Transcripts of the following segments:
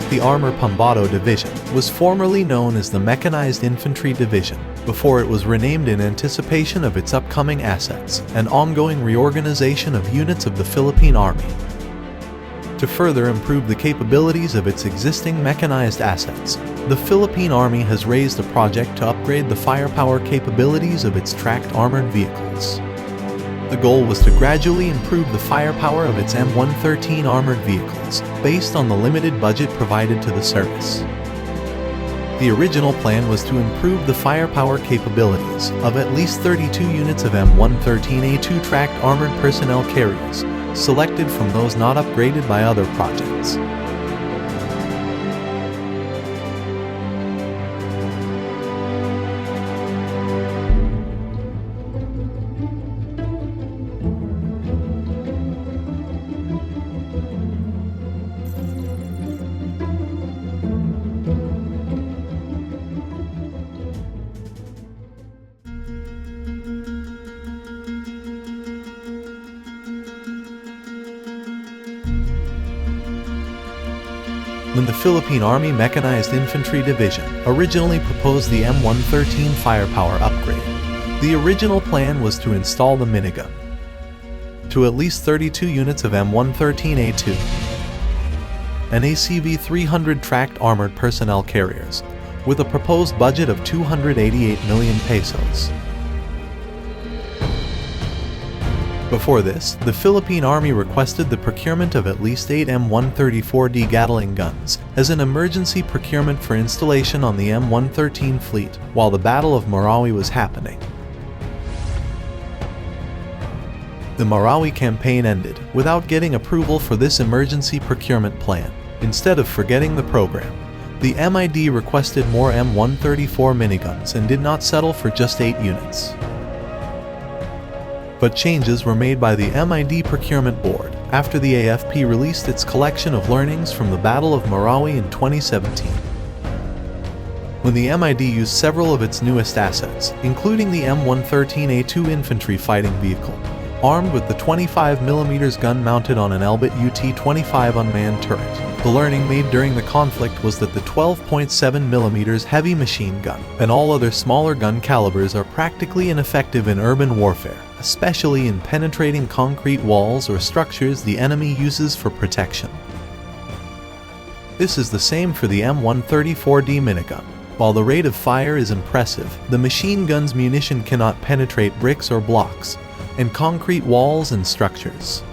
The Armor Pambato Division was formerly known as the Mechanized Infantry Division, before it was renamed in anticipation of its upcoming assets and ongoing reorganization of units of the Philippine Army. To further improve the capabilities of its existing mechanized assets, the Philippine Army has raised a project to upgrade the firepower capabilities of its tracked armored vehicles. The goal was to gradually improve the firepower of its M113 armored vehicles, based on the limited budget provided to the service. The original plan was to improve the firepower capabilities of at least 32 units of M113A2 tracked armored personnel carriers, selected from those not upgraded by other projects. When the Philippine Army Mechanized Infantry Division originally proposed the M113 firepower upgrade, the original plan was to install the minigun to at least 32 units of M113A2 and ACV-300 tracked armored personnel carriers, with a proposed budget of 288 million pesos. Before this, the Philippine Army requested the procurement of at least 8 M134D Gatling guns as an emergency procurement for installation on the M113 fleet while the Battle of Marawi was happening. The Marawi campaign ended without getting approval for this emergency procurement plan. Instead of forgetting the program, the MID requested more M134 miniguns and did not settle for just 8 units. But changes were made by the MID Procurement Board after the AFP released its collection of learnings from the Battle of Marawi in 2017. When the MID used several of its newest assets, including the M113A2 infantry fighting vehicle, armed with the 25mm gun mounted on an Elbit UT-25 unmanned turret. The learning made during the conflict was that the 12.7mm heavy machine gun and all other smaller gun calibers are practically ineffective in urban warfare, especially in penetrating concrete walls or structures the enemy uses for protection. This is the same for the M134D minigun. While the rate of fire is impressive, the machine gun's munition cannot penetrate bricks or blocks, and concrete walls and structures.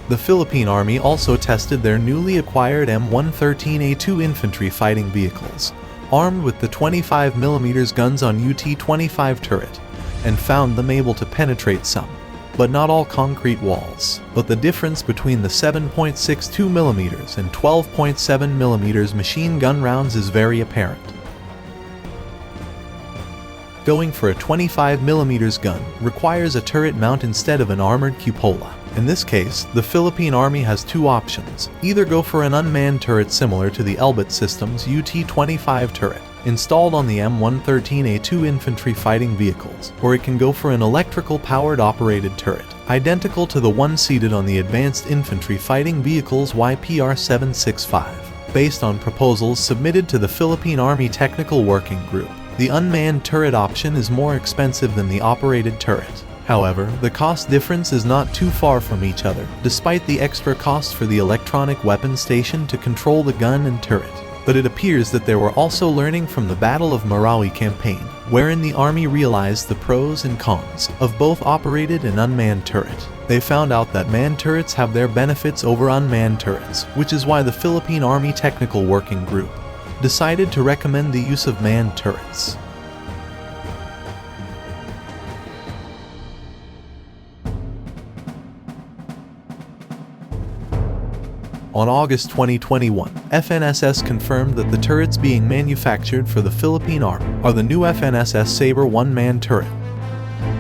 The Philippine Army also tested their newly acquired M113A2 infantry fighting vehicles, armed with the 25mm guns on UT-25 turret, and found them able to penetrate some, but not all concrete walls. But the difference between the 7.62mm and 12.7mm machine gun rounds is very apparent. Going for a 25mm gun requires a turret mount instead of an armored cupola. In this case, the Philippine Army has two options: either go for an unmanned turret similar to the Elbit System's UT-25 turret, installed on the M113A2 infantry fighting vehicles, or it can go for an electrical-powered operated turret, identical to the one seated on the Advanced Infantry Fighting Vehicles YPR-765. Based on proposals submitted to the Philippine Army Technical Working Group, the unmanned turret option is more expensive than the operated turret. However, the cost difference is not too far from each other, despite the extra cost for the electronic weapon station to control the gun and turret. But it appears that they were also learning from the Battle of Marawi campaign, wherein the Army realized the pros and cons of both operated and unmanned turret. They found out that manned turrets have their benefits over unmanned turrets, which is why the Philippine Army Technical Working Group decided to recommend the use of manned turrets. On August 2021, FNSS confirmed that the turrets being manufactured for the Philippine Army are the new FNSS Sabre one-man turret.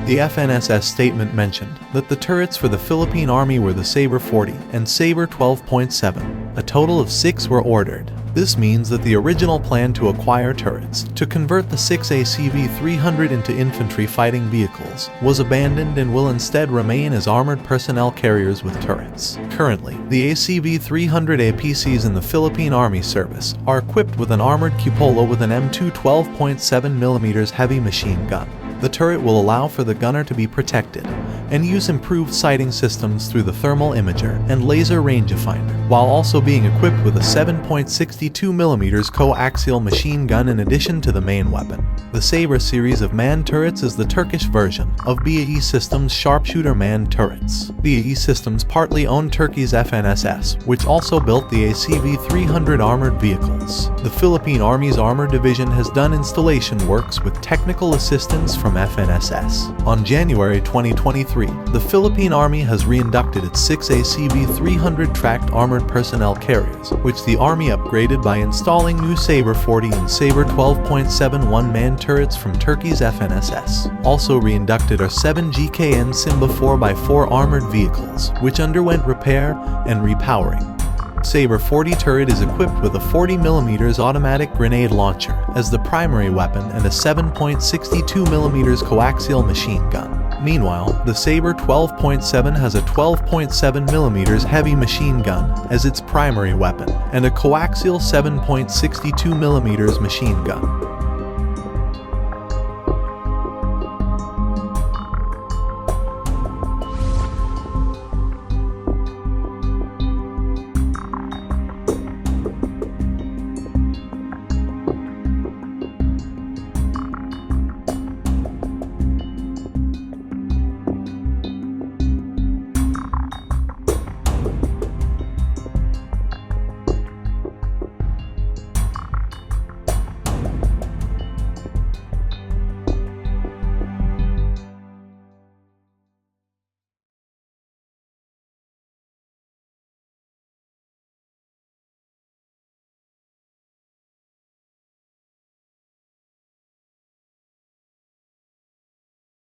The FNSS statement mentioned that the turrets for the Philippine Army were the Sabre 40 and Sabre 12.7. A total of 6 were ordered. This means that the original plan to acquire turrets, to convert the 6 ACV-300 into infantry fighting vehicles, was abandoned and will instead remain as armored personnel carriers with turrets. Currently, the ACV-300 APCs in the Philippine Army service are equipped with an armored cupola with an M2 12.7mm heavy machine gun. The turret will allow for the gunner to be protected and use improved sighting systems through the thermal imager and laser rangefinder, while also being equipped with a 7.62mm coaxial machine gun in addition to the main weapon. The Sabre series of manned turrets is the Turkish version of BAE Systems sharpshooter manned turrets. BAE Systems partly owned Turkey's FNSS, which also built the ACV-300 armored vehicles. The Philippine Army's Armored Division has done installation works with technical assistance from FNSS. On January 2023, the Philippine Army has reinducted its 6 ACV-300 tracked armored personnel carriers, which the Army upgraded by installing new Sabre 40 and Sabre 12.71 manned turrets from Turkey's FNSS. Also reinducted are 7 GKN Simba 4x4 armored vehicles, which underwent repair and repowering. Sabre 40 turret is equipped with a 40mm automatic grenade launcher as the primary weapon and a 7.62mm coaxial machine gun. Meanwhile, the Sabre 12.7 has a 12.7mm heavy machine gun as its primary weapon and a coaxial 7.62mm machine gun.